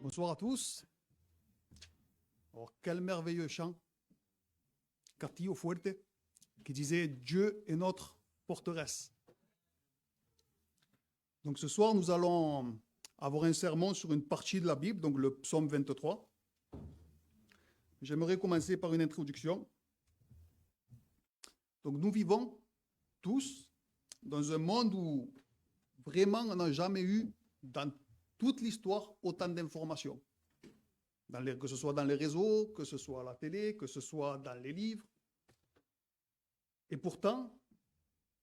Bonsoir à tous. Alors, quel merveilleux chant, Castillo Fuerte, qui disait « Dieu est notre forteresse ». Donc ce soir, nous allons avoir un sermon sur une partie de la Bible, donc le psaume 23. J'aimerais commencer par une introduction. Donc nous vivons tous dans un monde où vraiment on n'a jamais eu dans toute l'histoire autant d'informations. Que ce soit dans les réseaux, que ce soit à la télé, que ce soit dans les livres. Et pourtant,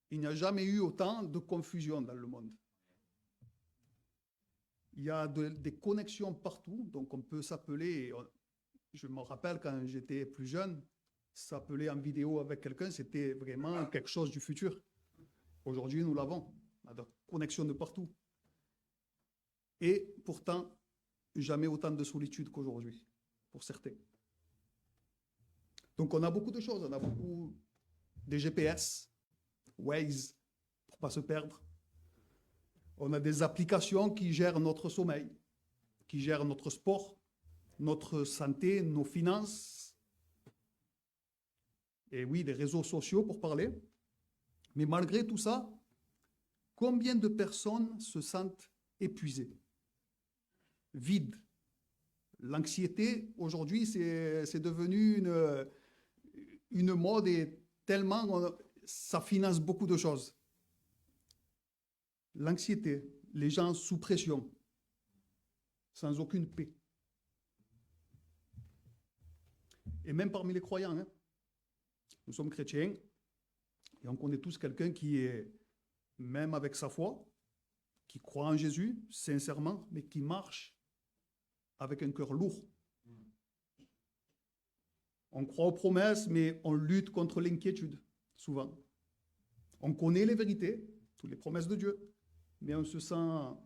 il n'y a jamais eu autant de confusion dans le monde. Il y a des connexions partout, donc on peut s'appeler, je me rappelle quand j'étais plus jeune, s'appeler en vidéo avec quelqu'un, c'était vraiment quelque chose du futur. Aujourd'hui, nous l'avons, on a des connexions de partout. Et pourtant, jamais autant de solitude qu'aujourd'hui, pour certains. Donc on a beaucoup de choses, on a beaucoup de GPS, Waze, pour ne pas se perdre. On a des applications qui gèrent notre sommeil, qui gèrent notre sport, notre santé, nos finances. Et oui, des réseaux sociaux pour parler. Mais malgré tout ça, combien de personnes se sentent épuisées, vides? L'anxiété, aujourd'hui, c'est devenu une mode et tellement ça finance beaucoup de choses. L'anxiété, les gens sous pression, sans aucune paix. Et même parmi les croyants, hein. Nous sommes chrétiens et on connaît tous quelqu'un qui est, même avec sa foi, qui croit en Jésus, sincèrement, mais qui marche avec un cœur lourd. On croit aux promesses, mais on lutte contre l'inquiétude, souvent. On connaît les vérités, toutes les promesses de Dieu, mais on se sent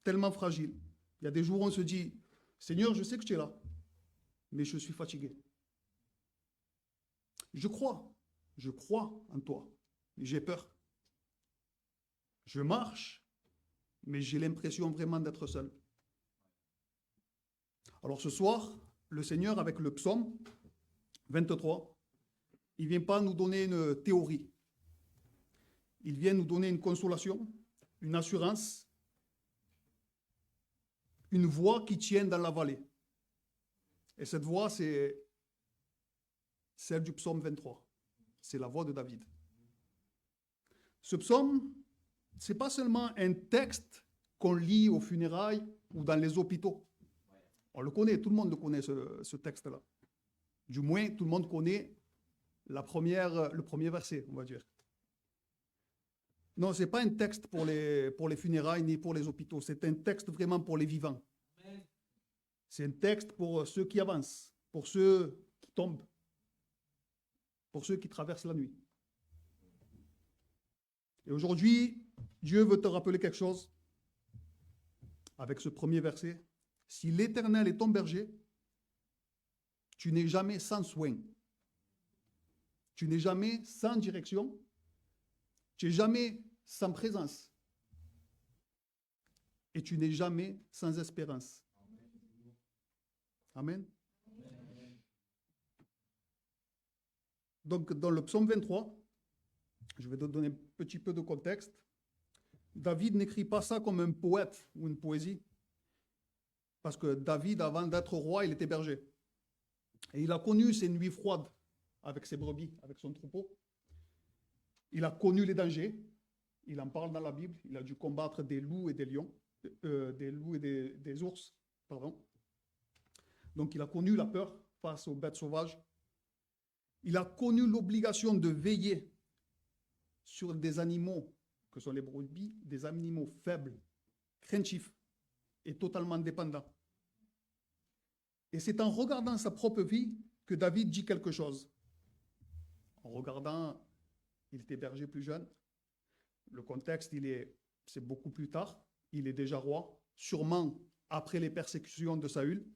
tellement fragile. Il y a des jours où on se dit, Seigneur, je sais que tu es là, mais je suis fatigué. Je crois en toi, mais j'ai peur. Je marche, mais j'ai l'impression vraiment d'être seul. Alors ce soir, le Seigneur, avec le psaume 23, il ne vient pas nous donner une théorie. Il vient nous donner une consolation, une assurance, une voix qui tient dans la vallée. Et cette voix, c'est celle du psaume 23. C'est la voix de David. Ce psaume, ce n'est pas seulement un texte qu'on lit aux funérailles ou dans les hôpitaux. On le connaît, tout le monde le connaît, ce texte-là. Du moins, tout le monde connaît le premier verset, on va dire. Non, ce n'est pas un texte pour les funérailles ni pour les hôpitaux. C'est un texte vraiment pour les vivants. C'est un texte pour ceux qui avancent, pour ceux qui tombent, pour ceux qui traversent la nuit. Et aujourd'hui, Dieu veut te rappeler quelque chose avec ce premier verset. Si l'Éternel est ton berger, tu n'es jamais sans soin. Tu n'es jamais sans direction. Tu n'es jamais sans présence. Et tu n'es jamais sans espérance. Amen. Donc, dans le psaume 23, je vais te donner un petit peu de contexte. David n'écrit pas ça comme un poète ou une poésie. Parce que David, avant d'être roi, il était berger. Et il a connu ces nuits froides avec ses brebis, avec son troupeau. Il a connu les dangers. Il en parle dans la Bible. Il a dû combattre des loups et des lions, des loups et des ours, pardon. Donc il a connu la peur face aux bêtes sauvages. Il a connu l'obligation de veiller sur des animaux, que sont les brebis, des animaux faibles, craintifs et totalement dépendants. Et c'est en regardant sa propre vie que David dit quelque chose. En regardant, il était berger plus jeune. Le contexte, c'est beaucoup plus tard. Il est déjà roi, sûrement après les persécutions de Saül.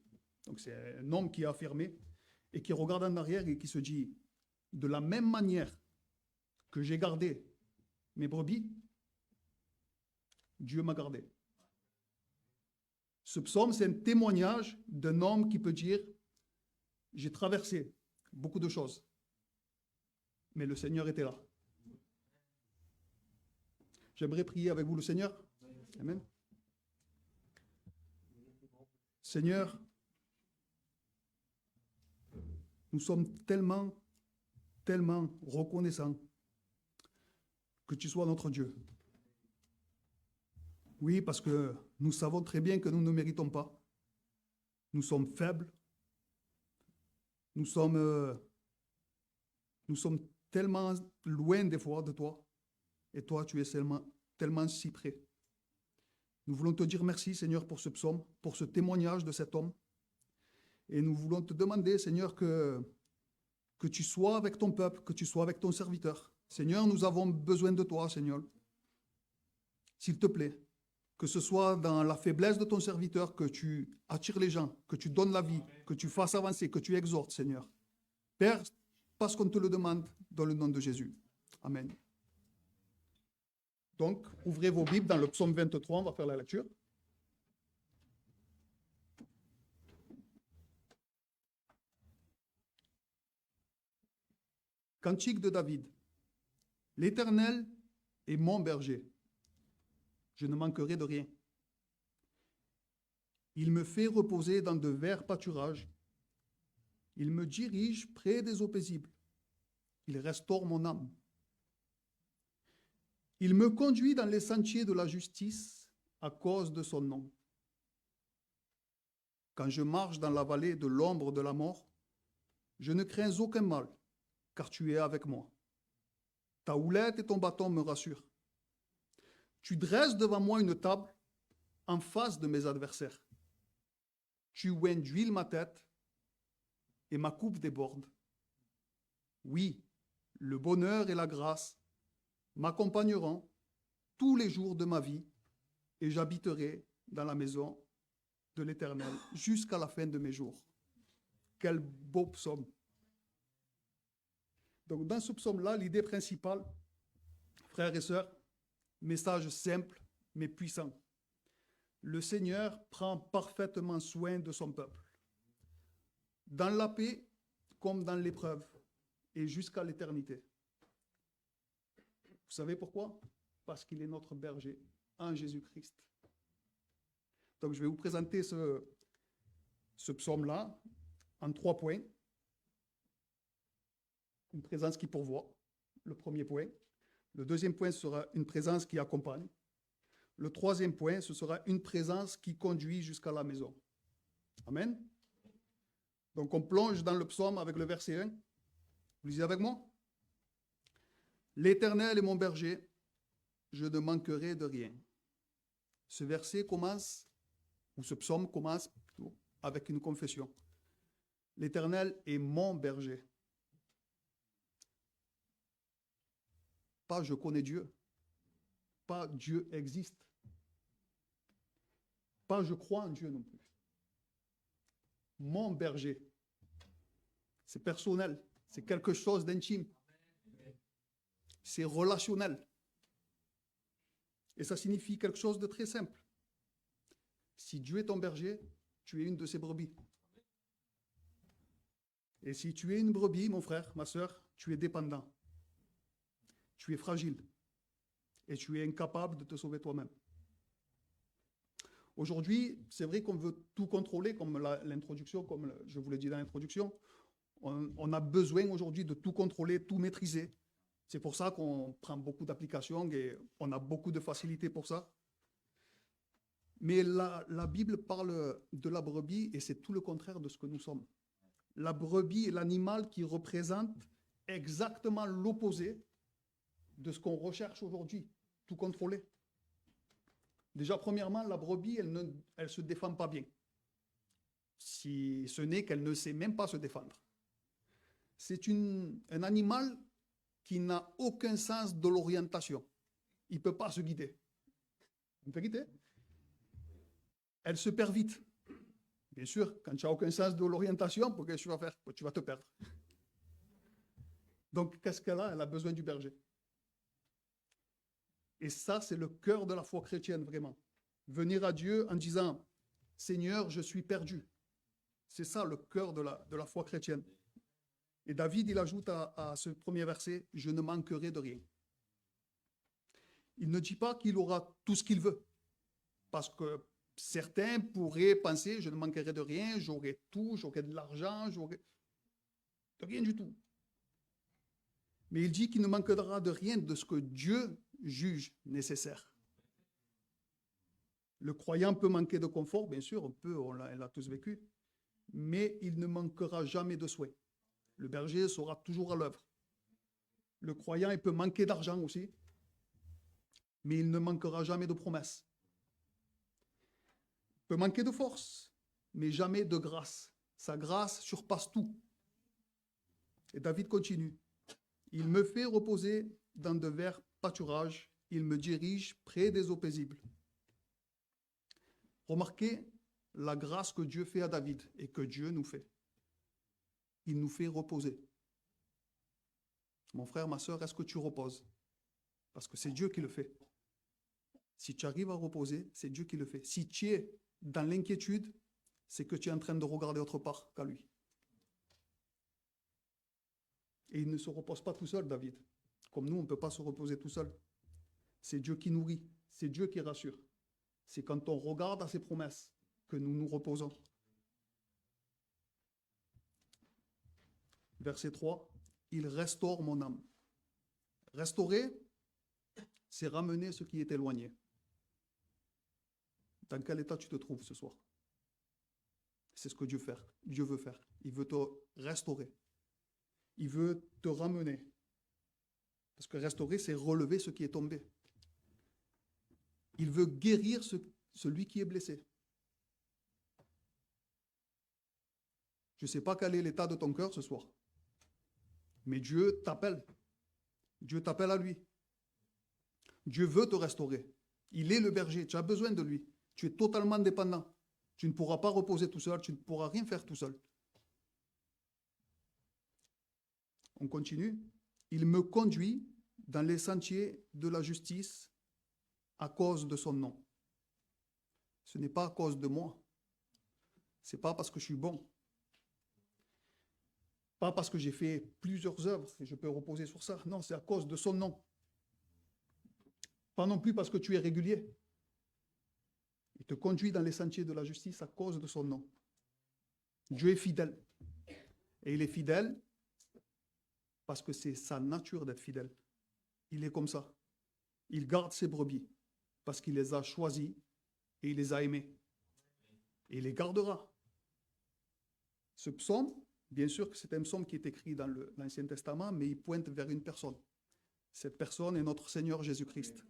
Donc c'est un homme qui est affirmé et qui regarde en arrière et qui se dit, de la même manière que j'ai gardé mes brebis, Dieu m'a gardé. Ce psaume, c'est un témoignage d'un homme qui peut dire, j'ai traversé beaucoup de choses, mais le Seigneur était là. J'aimerais prier avec vous le Seigneur. Amen. Seigneur, nous sommes tellement, tellement reconnaissants que tu sois notre Dieu. Oui, parce que nous savons très bien que nous ne méritons pas. Nous sommes faibles. Nous sommes tellement loin des fois de toi. Et toi, tu es tellement si près. Nous voulons te dire merci, Seigneur, pour ce psaume, pour ce témoignage de cet homme. Et nous voulons te demander, Seigneur, que tu sois avec ton peuple, que tu sois avec ton serviteur. Seigneur, nous avons besoin de toi, Seigneur. S'il te plaît, que ce soit dans la faiblesse de ton serviteur, que tu attires les gens, que tu donnes la vie, que tu fasses avancer, que tu exhortes, Seigneur. Père, parce qu'on te le demande dans le nom de Jésus. Amen. Donc, ouvrez vos Bibles dans le psaume 23, on va faire la lecture. Cantique de David. L'Éternel est mon berger. Je ne manquerai de rien. Il me fait reposer dans de verts pâturages. Il me dirige près des eaux paisibles. Il restaure mon âme. Il me conduit dans les sentiers de la justice à cause de son nom. Quand je marche dans la vallée de l'ombre de la mort, je ne crains aucun mal, car tu es avec moi. Ta houlette et ton bâton me rassurent. Tu dresses devant moi une table en face de mes adversaires. Tu oins d'huile ma tête et ma coupe déborde. Oui, le bonheur et la grâce m'accompagneront tous les jours de ma vie et j'habiterai dans la maison de l'Éternel jusqu'à la fin de mes jours. Quel beau psaume. Donc dans ce psaume-là, l'idée principale, frères et sœurs, message simple mais puissant. Le Seigneur prend parfaitement soin de son peuple. Dans la paix comme dans l'épreuve et jusqu'à l'éternité. Vous savez pourquoi? Parce qu'il est notre berger en Jésus-Christ. Donc je vais vous présenter ce psaume-là en 3 points. Une présence qui pourvoit, le premier point. Le deuxième point sera une présence qui accompagne. Le troisième point, ce sera une présence qui conduit jusqu'à la maison. Amen. Donc on plonge dans le psaume avec le verset 1. Vous lisez avec moi? L'Éternel est mon berger, je ne manquerai de rien. Ce verset commence, ou ce psaume commence plutôt, avec une confession. L'Éternel est mon berger. Pas je connais Dieu. Pas Dieu existe. Pas je crois en Dieu non plus. Mon berger. C'est personnel. C'est quelque chose d'intime. C'est relationnel. Et ça signifie quelque chose de très simple. Si Dieu est ton berger, tu es une de ses brebis. Et si tu es une brebis, mon frère, ma soeur, tu es dépendant. Tu es fragile. Et tu es incapable de te sauver toi-même. Aujourd'hui, c'est vrai qu'on veut tout contrôler, comme l'introduction, comme je vous l'ai dit dans l'introduction. On a besoin aujourd'hui de tout contrôler, tout maîtriser. C'est pour ça qu'on prend beaucoup d'applications et on a beaucoup de facilité pour ça. Mais la Bible parle de la brebis et c'est tout le contraire de ce que nous sommes. La brebis est l'animal qui représente exactement l'opposé de ce qu'on recherche aujourd'hui, tout contrôler. Déjà, premièrement, la brebis, elle ne se défend pas bien. Si ce n'est qu'elle ne sait même pas se défendre. C'est un animal qui n'a aucun sens de l'orientation. Il ne peut pas se guider. Il peut guider. Elle se perd vite. Bien sûr, quand tu n'as aucun sens de l'orientation, qu'est-ce que tu vas faire? Tu vas te perdre. Donc, qu'est-ce qu'elle a? Elle a besoin du berger. Et ça, c'est le cœur de la foi chrétienne, vraiment. Venir à Dieu en disant, Seigneur, je suis perdu. C'est ça le cœur de la foi chrétienne. Et David, il ajoute à ce premier verset, je ne manquerai de rien. Il ne dit pas qu'il aura tout ce qu'il veut, parce que certains pourraient penser, je ne manquerai de rien, j'aurai tout, j'aurai de l'argent, j'aurai de rien du tout. Mais il dit qu'il ne manquera de rien de ce que Dieu juge nécessaire. Le croyant peut manquer de confort, bien sûr, on l'a tous vécu, mais il ne manquera jamais de souhait. Le berger sera toujours à l'œuvre. Le croyant, il peut manquer d'argent aussi, mais il ne manquera jamais de promesses. Il peut manquer de force, mais jamais de grâce. Sa grâce surpasse tout. Et David continue. Il me fait reposer dans de verts pâturages, il me dirige près des eaux paisibles. Remarquez la grâce que Dieu fait à David et que Dieu nous fait. Il nous fait reposer. Mon frère, ma soeur, est-ce que tu reposes? Parce que c'est Dieu qui le fait. Si tu arrives à reposer, c'est Dieu qui le fait. Si tu es dans l'inquiétude, c'est que tu es en train de regarder autre part qu'à lui. Et il ne se repose pas tout seul, David. Comme nous, on ne peut pas se reposer tout seul. C'est Dieu qui nourrit, c'est Dieu qui rassure. C'est quand on regarde à ses promesses que nous nous reposons. Verset 3, il restaure mon âme. Restaurer, c'est ramener ce qui est éloigné. Dans quel état tu te trouves ce soir? C'est ce que Dieu veut faire. Il veut te restaurer. Il veut te ramener. Parce que restaurer, c'est relever ce qui est tombé. Il veut guérir celui qui est blessé. Je ne sais pas quel est l'état de ton cœur ce soir. Mais Dieu t'appelle. Dieu t'appelle à lui. Dieu veut te restaurer. Il est le berger. Tu as besoin de lui. Tu es totalement dépendant. Tu ne pourras pas reposer tout seul. Tu ne pourras rien faire tout seul. On continue. Il me conduit dans les sentiers de la justice à cause de son nom. Ce n'est pas à cause de moi. Ce n'est pas parce que je suis bon. Pas parce que j'ai fait plusieurs œuvres et je peux reposer sur ça. Non, c'est à cause de son nom. Pas non plus parce que tu es régulier. Il te conduit dans les sentiers de la justice à cause de son nom. Dieu est fidèle. Et il est fidèle parce que c'est sa nature d'être fidèle. Il est comme ça. Il garde ses brebis parce qu'il les a choisis et il les a aimés. Et il les gardera. Ce psaume, bien sûr que c'est un psaume qui est écrit dans l'Ancien Testament, mais il pointe vers une personne. Cette personne est notre Seigneur Jésus-Christ.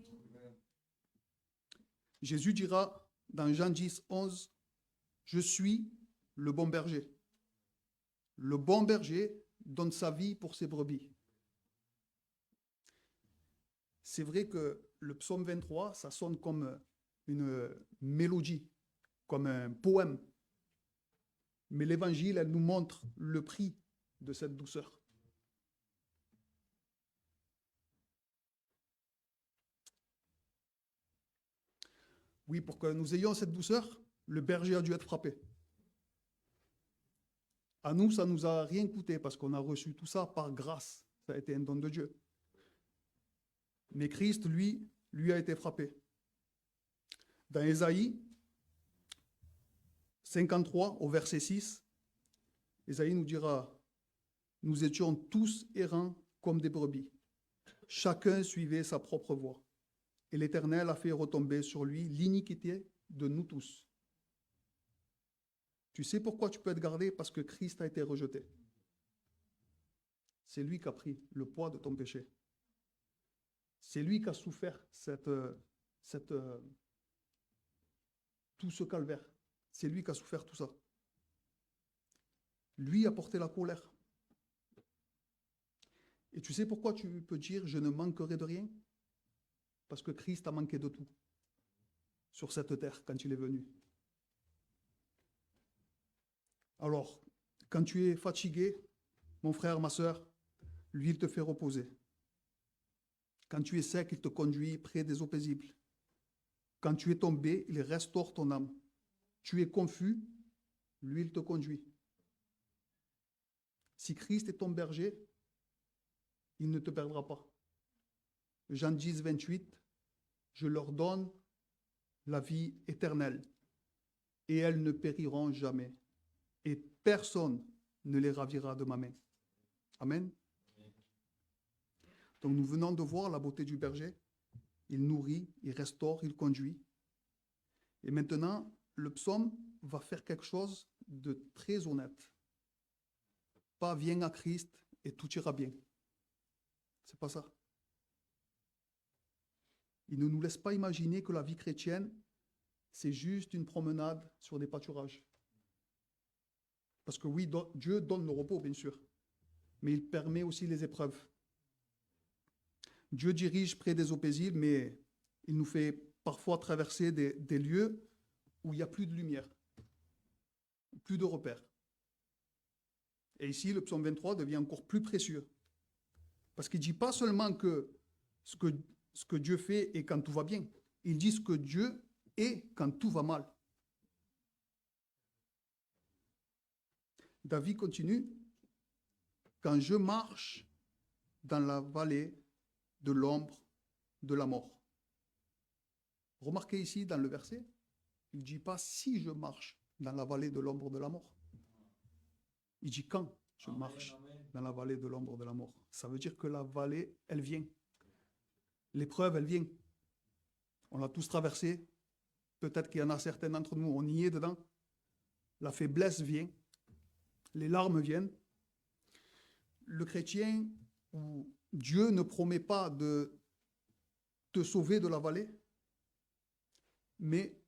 Jésus dira dans Jean 10, 11, « Je suis le bon berger. Le bon berger donne sa vie pour ses brebis. » C'est vrai que le psaume 23, ça sonne comme une mélodie, comme un poème. Mais l'Évangile, elle nous montre le prix de cette douceur. Oui, pour que nous ayons cette douceur, le berger a dû être frappé. À nous, ça ne nous a rien coûté parce qu'on a reçu tout ça par grâce. Ça a été un don de Dieu. Mais Christ, lui a été frappé. Dans Ésaïe 53, au verset 6, Ésaïe nous dira, « Nous étions tous errants comme des brebis. Chacun suivait sa propre voie. Et l'Éternel a fait retomber sur lui l'iniquité de nous tous. » Tu sais pourquoi tu peux être gardé? Parce que Christ a été rejeté. C'est lui qui a pris le poids de ton péché. C'est lui qui a souffert tout ce calvaire. C'est lui qui a souffert tout ça. Lui a porté la colère. Et tu sais pourquoi tu peux dire « je ne manquerai de rien » ? Parce que Christ a manqué de tout sur cette terre quand il est venu. Alors, quand tu es fatigué, mon frère, ma soeur, lui, il te fait reposer. Quand tu es sec, il te conduit près des eaux paisibles. Quand tu es tombé, il restaure ton âme. tu es confus, lui, il te conduit. Si Christ est ton berger, il ne te perdra pas. Jean 10, 28, je leur donne la vie éternelle et elles ne périront jamais. Et personne ne les ravira de ma main. Amen. Donc nous venons de voir la beauté du berger. Il nourrit, il restaure, il conduit. Et maintenant, le psaume va faire quelque chose de très honnête. Pas viens à Christ et tout ira bien. C'est pas ça. Il ne nous laisse pas imaginer que la vie chrétienne, c'est juste une promenade sur des pâturages. Parce que oui, Dieu donne le repos, bien sûr, mais il permet aussi les épreuves. Dieu dirige près des eaux paisibles, mais il nous fait parfois traverser des lieux où il n'y a plus de lumière, plus de repères. Et ici, le psaume 23 devient encore plus précieux. Parce qu'il ne dit pas seulement que ce que Dieu fait est quand tout va bien. Il dit ce que Dieu est quand tout va mal. David continue. Quand je marche dans la vallée de l'ombre de la mort. Remarquez ici dans le verset, il ne dit pas si je marche dans la vallée de l'ombre de la mort. Il dit quand je marche dans la vallée de l'ombre de la mort. Ça veut dire que la vallée, elle vient. L'épreuve, elle vient. On l'a tous traversée. Peut-être qu'il y en a certains d'entre nous, on y est dedans. La faiblesse vient. Les larmes viennent. Le chrétien, où Dieu ne promet pas de te sauver de la vallée, mais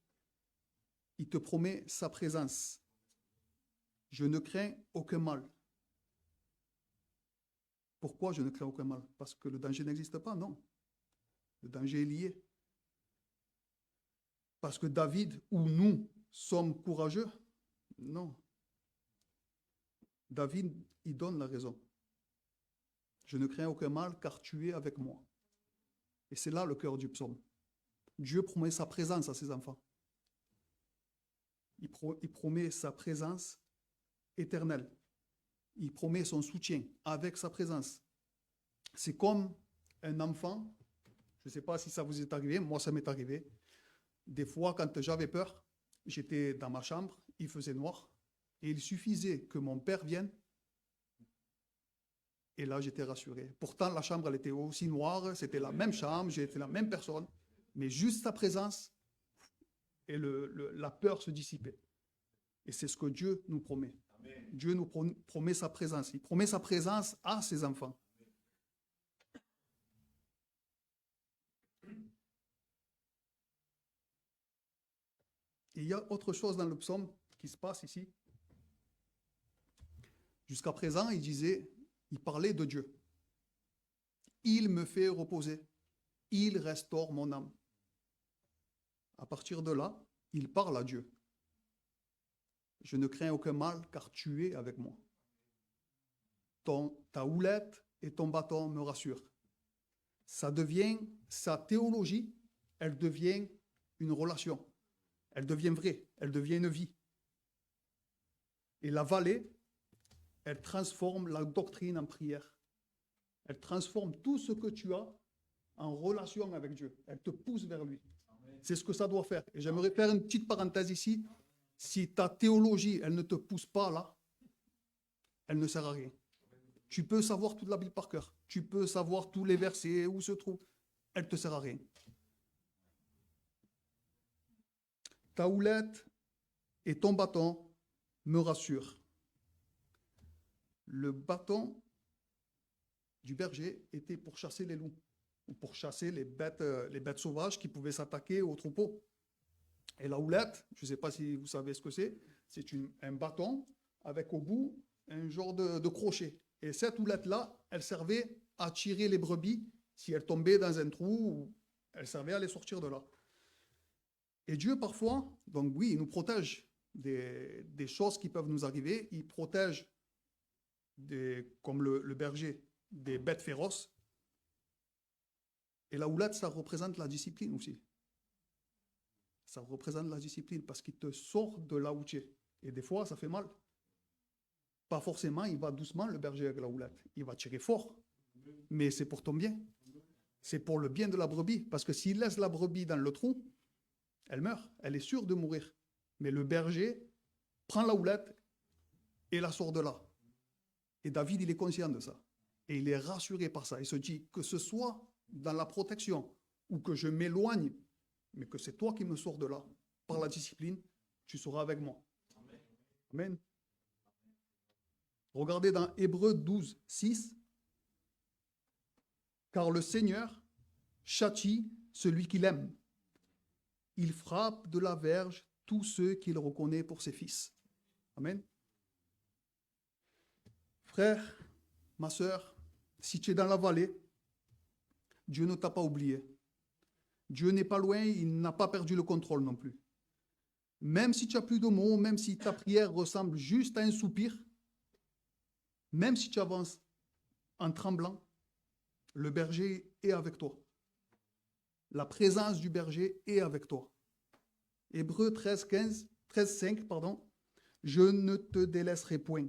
il te promet sa présence. Je ne crains aucun mal. Pourquoi je ne crains aucun mal? Parce que le danger n'existe pas? Non. Le danger est lié. Parce que David ou nous sommes courageux? Non. David, il donne la raison. Je ne crains aucun mal car tu es avec moi. Et c'est là le cœur du psaume. Dieu promet sa présence à ses enfants. Il promet sa présence éternelle. Il promet son soutien avec sa présence. C'est comme un enfant, je ne sais pas si ça vous est arrivé, moi ça m'est arrivé. Des fois, quand j'avais peur, j'étais dans ma chambre, il faisait noir, et il suffisait que mon père vienne, et là j'étais rassuré. Pourtant, la chambre, elle était aussi noire, c'était la même chambre, j'étais la même personne, mais juste sa présence, et la peur se dissipait. Et c'est ce que Dieu nous promet. Amen. Dieu nous promet sa présence. Il promet sa présence à ses enfants. Et il y a autre chose dans le psaume qui se passe ici. Jusqu'à présent, il parlait de Dieu. Il me fait reposer. Il restaure mon âme. À partir de là, il parle à Dieu. Je ne crains aucun mal car tu es avec moi. Ta houlette et ton bâton me rassurent. Ça devient, sa théologie, elle devient une relation. Elle devient vraie, elle devient une vie. Et la vallée, elle transforme la doctrine en prière. Elle transforme tout ce que tu as en relation avec Dieu. Elle te pousse vers lui. C'est ce que ça doit faire. Et j'aimerais faire une petite parenthèse ici. Si ta théologie, elle ne te pousse pas là, elle ne sert à rien. Tu peux savoir toute la Bible par cœur. Tu peux savoir tous les versets où se trouvent. Elle ne te sert à rien. Ta houlette et ton bâton me rassurent. Le bâton du berger était pour chasser les loups ou pour chasser les bêtes sauvages qui pouvaient s'attaquer aux troupeaux. Et la houlette, je ne sais pas si vous savez ce que c'est un bâton avec au bout un genre de crochet. Et cette houlette-là, elle servait à tirer les brebis si elles tombaient dans un trou, elle servait à les sortir de là. Et Dieu, parfois, donc oui, il nous protège des choses qui peuvent nous arriver. Il protège, comme le berger, des bêtes féroces. Et la houlette, ça représente la discipline aussi. ça représente la discipline parce qu'il te sort de là où tu es. Et des fois, ça fait mal. Pas forcément, il va doucement, le berger avec la houlette. Il va tirer fort. Mais c'est pour ton bien. C'est pour le bien de la brebis. Parce que s'il laisse la brebis dans le trou, elle meurt. Elle est sûre de mourir. Mais le berger prend la houlette et la sort de là. Et David, il est conscient de ça. Et il est rassuré par ça. Il se dit que ce soit dans la protection ou que je m'éloigne, mais que c'est toi qui me sors de là. Par la discipline, tu seras avec moi. Amen. Regardez dans Hébreux 12, 6. Car le Seigneur châtie celui qu'il aime. Il frappe de la verge tous ceux qu'il reconnaît pour ses fils. Amen. Frère, ma sœur, si tu es dans la vallée, Dieu ne t'a pas oublié. Dieu n'est pas loin, il n'a pas perdu le contrôle non plus. Même si tu n'as plus de mots, même si ta prière ressemble juste à un soupir, même si tu avances en tremblant, le berger est avec toi. La présence du berger est avec toi. Hébreux 13, 5, pardon. Je ne te délaisserai point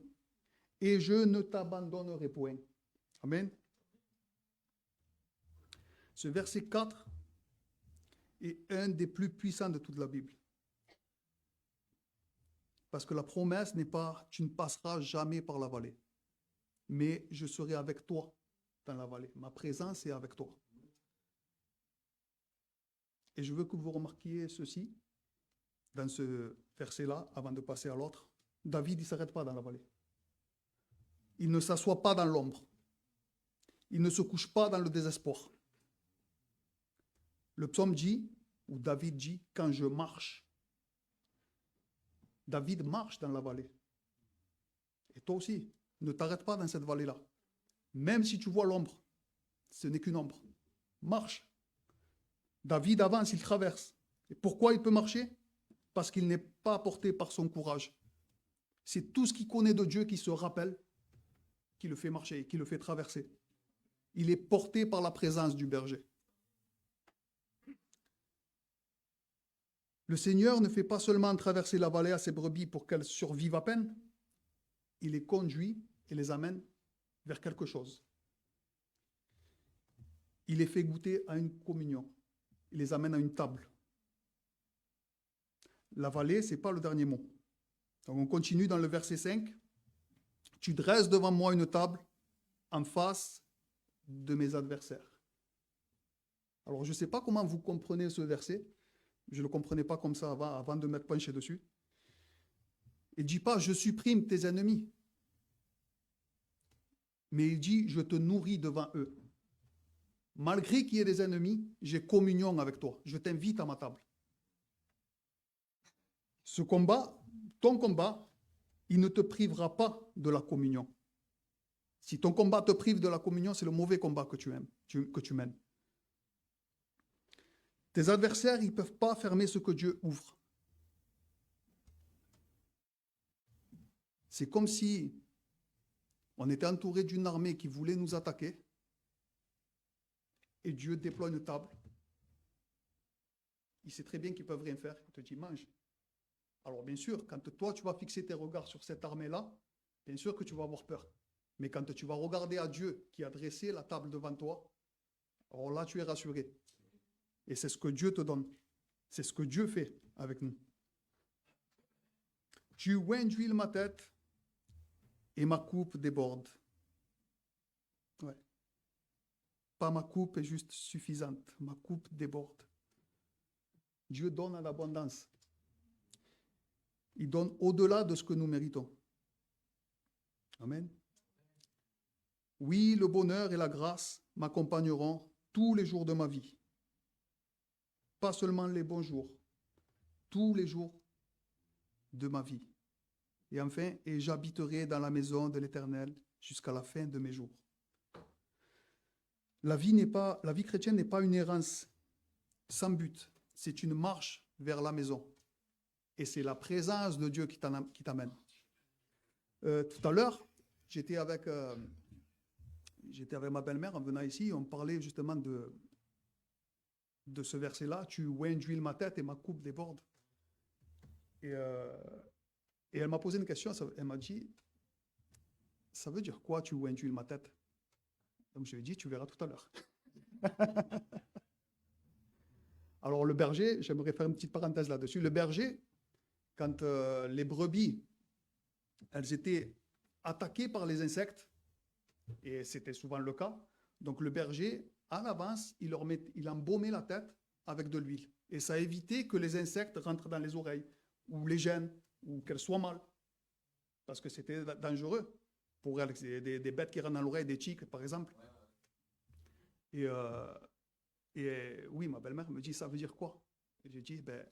et je ne t'abandonnerai point. Amen. Ce verset 4 est un des plus puissants de toute la Bible. Parce que la promesse n'est pas « tu ne passeras jamais par la vallée », mais « je serai avec toi dans la vallée ». Ma présence est avec toi. Et je veux que vous remarquiez ceci dans ce verset-là, avant de passer à l'autre. David, il ne s'arrête pas dans la vallée. Il ne s'assoit pas dans l'ombre. Il ne se couche pas dans le désespoir. Le psaume dit, ou David dit, « Quand je marche », David marche dans la vallée. Et toi aussi, ne t'arrête pas dans cette vallée-là. Même si tu vois l'ombre, ce n'est qu'une ombre. Marche. David avance, il traverse. Et pourquoi il peut marcher? Parce qu'il n'est pas porté par son courage. C'est tout ce qu'il connaît de Dieu qui se rappelle, qui le fait marcher, qui le fait traverser. Il est porté par la présence du berger. Le Seigneur ne fait pas seulement traverser la vallée à ses brebis pour qu'elles survivent à peine, il les conduit et les amène vers quelque chose. Il les fait goûter à une communion. Il les amène à une table. La vallée, ce n'est pas le dernier mot. Donc on continue dans le verset 5. Tu dresses devant moi une table en face de mes adversaires. Alors je ne sais pas comment vous comprenez ce verset. Je ne le comprenais pas comme ça avant de m'être penché dessus. Il ne dit pas « je supprime tes ennemis », mais il dit « je te nourris devant eux ». Malgré qu'il y ait des ennemis, j'ai communion avec toi. Je t'invite à ma table. Ce combat, ton combat, il ne te privera pas de la communion. Si ton combat te prive de la communion, c'est le mauvais combat que tu mènes. Tes adversaires, ils ne peuvent pas fermer ce que Dieu ouvre. C'est comme si on était entouré d'une armée qui voulait nous attaquer et Dieu déploie une table. Il sait très bien qu'ils ne peuvent rien faire. Il te dit, mange. Alors bien sûr, quand toi, tu vas fixer tes regards sur cette armée-là, bien sûr que tu vas avoir peur. Mais quand tu vas regarder à Dieu qui a dressé la table devant toi, alors là, tu es rassuré. Et c'est ce que Dieu te donne. C'est ce que Dieu fait avec nous. Tu oins d'huile ma tête et ma coupe déborde. Ouais. Pas ma coupe est juste suffisante. Ma coupe déborde. Dieu donne à l'abondance. Il donne au-delà de ce que nous méritons. Amen. Oui, le bonheur et la grâce m'accompagneront tous les jours de ma vie. Pas seulement les bons jours, tous les jours de ma vie. Et enfin, et j'habiterai dans la maison de l'Éternel jusqu'à la fin de mes jours. La vie chrétienne n'est pas une errance sans but. C'est une marche vers la maison. Et c'est la présence de Dieu qui t'amène. Tout à l'heure, j'étais avec ma belle-mère en venant ici. On parlait justement de ce verset-là, tu oins d'huile ma tête et ma coupe déborde. Et, euh, et elle m'a posé une question, elle m'a dit, ça veut dire quoi tu oins d'huile ma tête? Donc je lui ai dit, tu verras tout à l'heure. Alors le berger, j'aimerais faire une petite parenthèse là-dessus. Le berger, quand les brebis, elles étaient attaquées par les insectes, et c'était souvent le cas, donc le berger, à l'avance, il embaumait la tête avec de l'huile. Et ça évitait que les insectes rentrent dans les oreilles, ou les gênent, ou qu'elles soient mal. Parce que c'était dangereux pour elles. Des bêtes qui rentrent dans l'oreille, des tiques par exemple. Et, oui, ma belle-mère me dit, ça veut dire quoi? Et j'ai dit, ben,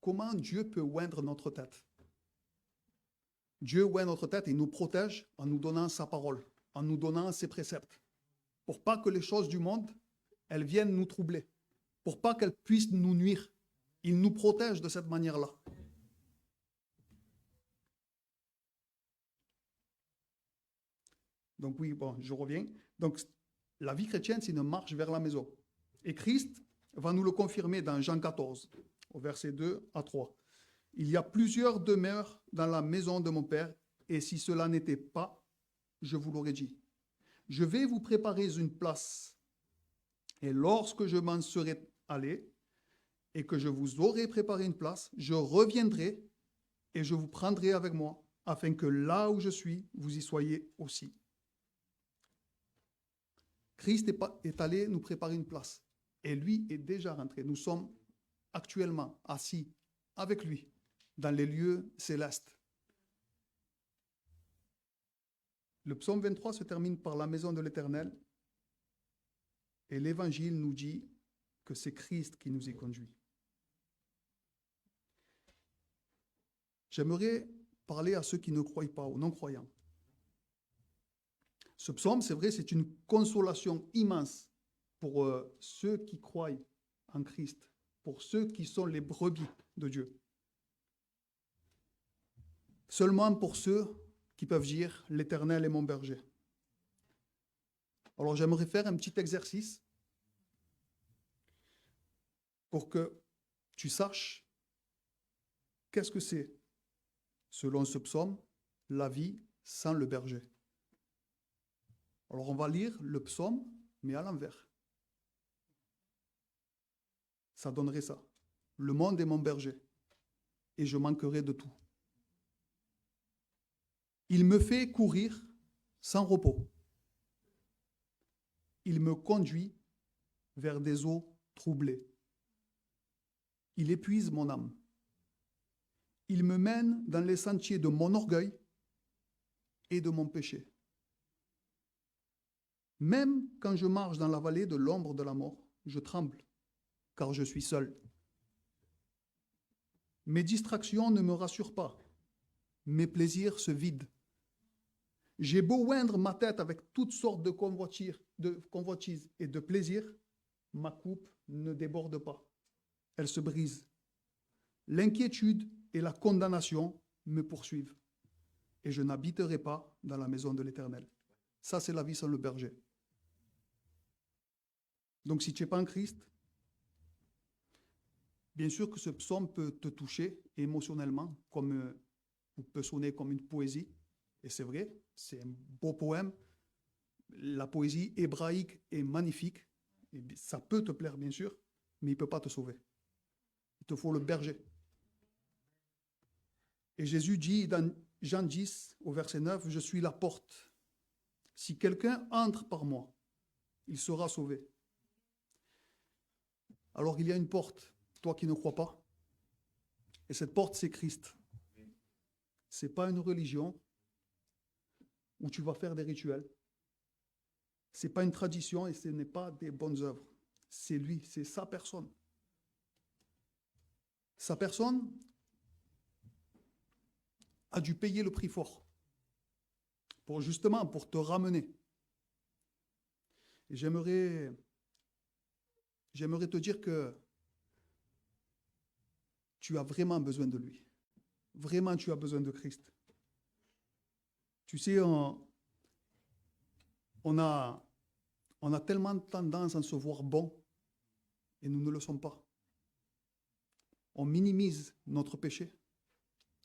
comment Dieu peut oindre notre tête? Dieu oint notre tête et nous protège en nous donnant sa parole, en nous donnant ses préceptes, pour pas que les choses du monde, elles viennent nous troubler, pour pas qu'elles puissent nous nuire. Il nous protège de cette manière-là. Donc oui, bon, je reviens. Donc la vie chrétienne, c'est une marche vers la maison. Et Christ va nous le confirmer dans Jean 14, au verset 2 à 3. Il y a plusieurs demeures dans la maison de mon Père, et si cela n'était pas, je vous l'aurais dit. Je vais vous préparer une place, et lorsque je m'en serai allé, et que je vous aurai préparé une place, je reviendrai, et je vous prendrai avec moi, afin que là où je suis, vous y soyez aussi. Christ est allé nous préparer une place, et lui est déjà rentré. Nous sommes actuellement assis avec lui dans les lieux célestes. Le psaume 23 se termine par la maison de l'Éternel, et l'Évangile nous dit que c'est Christ qui nous y conduit. J'aimerais parler à ceux qui ne croient pas, aux non-croyants. Ce psaume, c'est vrai, c'est une consolation immense pour ceux qui croient en Christ, pour ceux qui sont les brebis de Dieu. Seulement pour ceux qui peuvent dire « l'Éternel est mon berger ». Alors j'aimerais faire un petit exercice pour que tu saches qu'est-ce que c'est, selon ce psaume, la vie sans le berger. Alors on va lire le psaume, mais à l'envers. Ça donnerait ça. Le monde est mon berger, et je manquerai de tout. Il me fait courir sans repos. Il me conduit vers des eaux troublées. Il épuise mon âme. Il me mène dans les sentiers de mon orgueil et de mon péché. Même quand je marche dans la vallée de l'ombre de la mort, je tremble, car je suis seul. Mes distractions ne me rassurent pas. Mes plaisirs se vident. J'ai beau oindre ma tête avec toutes sortes de convoitises et de plaisirs, ma coupe ne déborde pas. Elle se brise. L'inquiétude et la condamnation me poursuivent. Et je n'habiterai pas dans la maison de l'Éternel. Ça, c'est la vie sans le berger. Donc, si tu n'es pas en Christ, bien sûr que ce psaume peut te toucher émotionnellement, ou peut sonner comme une poésie. Et c'est vrai, c'est un beau poème. La poésie hébraïque est magnifique. Et ça peut te plaire, bien sûr, mais il ne peut pas te sauver. Il te faut le berger. Et Jésus dit dans Jean 10, au verset 9, « Je suis la porte. Si quelqu'un entre par moi, il sera sauvé. » Alors il y a une porte, toi qui ne crois pas. Et cette porte, c'est Christ. Ce n'est pas une religion où tu vas faire des rituels. Ce n'est pas une tradition et ce n'est pas des bonnes œuvres. C'est lui, c'est sa personne. Sa personne a dû payer le prix fort pour te ramener. Et j'aimerais te dire que tu as vraiment besoin de lui. Vraiment, tu as besoin de Christ. Tu sais, on a tellement tendance à se voir bon Et nous ne le sommes pas. On minimise notre péché.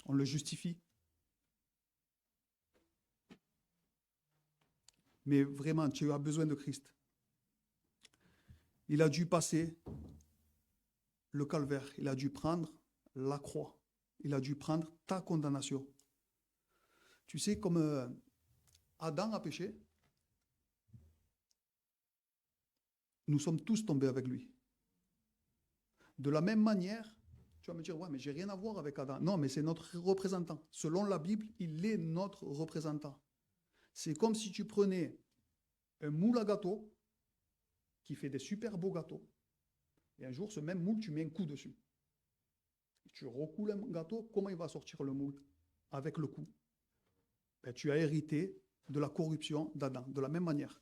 On le justifie. Mais vraiment, tu as besoin de Christ. Il a dû passer le calvaire. Il a dû prendre la croix. Il a dû prendre ta condamnation. Tu sais, comme Adam a péché, nous sommes tous tombés avec lui. De la même manière, tu vas me dire, ouais, mais j'ai rien à voir avec Adam. Non, mais c'est notre représentant. Selon la Bible, il est notre représentant. C'est comme si tu prenais un moule à gâteau qui fait des super beaux gâteaux. Et un jour, ce même moule, tu mets un coup dessus. Tu recoules un gâteau, comment il va sortir le moule? Avec le coup. Ben, tu as hérité de la corruption d'Adam. De la même manière,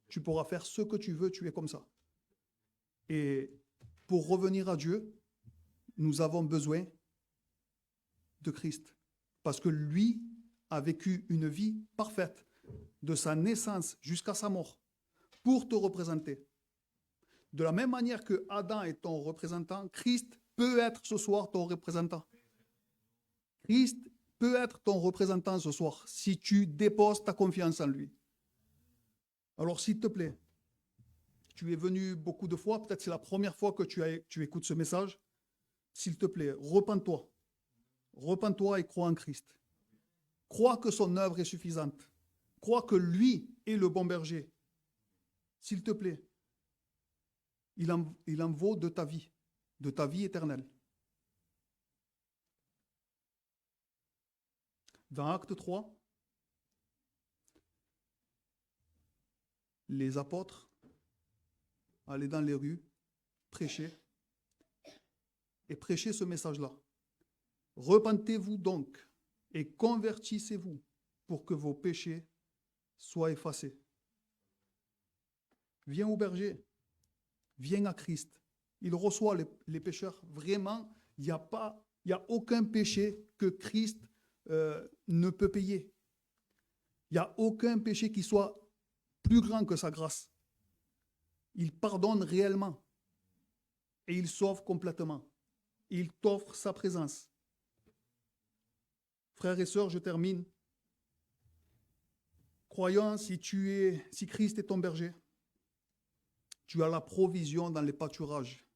tu pourras faire ce que tu veux, tu es comme ça. Et pour revenir à Dieu, nous avons besoin de Christ. Parce que lui a vécu une vie parfaite, de sa naissance jusqu'à sa mort, pour te représenter. De la même manière que Adam est ton représentant, Christ peut être ce soir ton représentant. Christ peut être ton représentant ce soir si tu déposes ta confiance en lui. Alors s'il te plaît, tu es venu beaucoup de fois, peut-être c'est la première fois que tu écoutes ce message. S'il te plaît, repens-toi. Repens-toi et crois en Christ. Crois que son œuvre est suffisante. Crois que lui est le bon berger. S'il te plaît, il en vaut de ta vie éternelle. Dans Acte 3, les apôtres allaient dans les rues, prêcher, et prêcher ce message-là. Repentez-vous donc et convertissez-vous pour que vos péchés soient effacés. Viens au berger, viens à Christ. Il reçoit les pécheurs. Vraiment, il n'y a aucun péché que Christ ne peut payer. Il n'y a aucun péché qui soit plus grand que sa grâce. Il pardonne réellement et il sauve complètement. Il t'offre sa présence. Frères et sœurs, je termine. Croyant, si Christ est ton berger, tu as la provision dans les pâturages,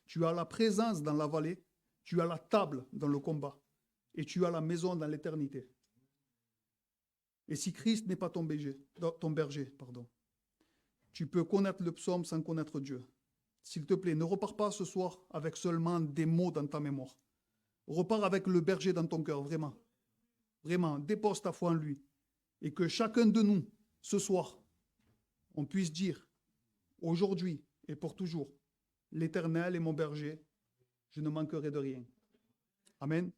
tu as la présence dans la vallée, tu as la table dans le combat et tu as la maison dans l'éternité. Et si Christ n'est pas ton berger, tu peux connaître le psaume sans connaître Dieu. S'il te plaît, ne repars pas ce soir avec seulement des mots dans ta mémoire. Repars avec le berger dans ton cœur, vraiment. Vraiment, dépose ta foi en lui. Et que chacun de nous, ce soir, on puisse dire, aujourd'hui et pour toujours, l'Éternel est mon berger, je ne manquerai de rien. Amen.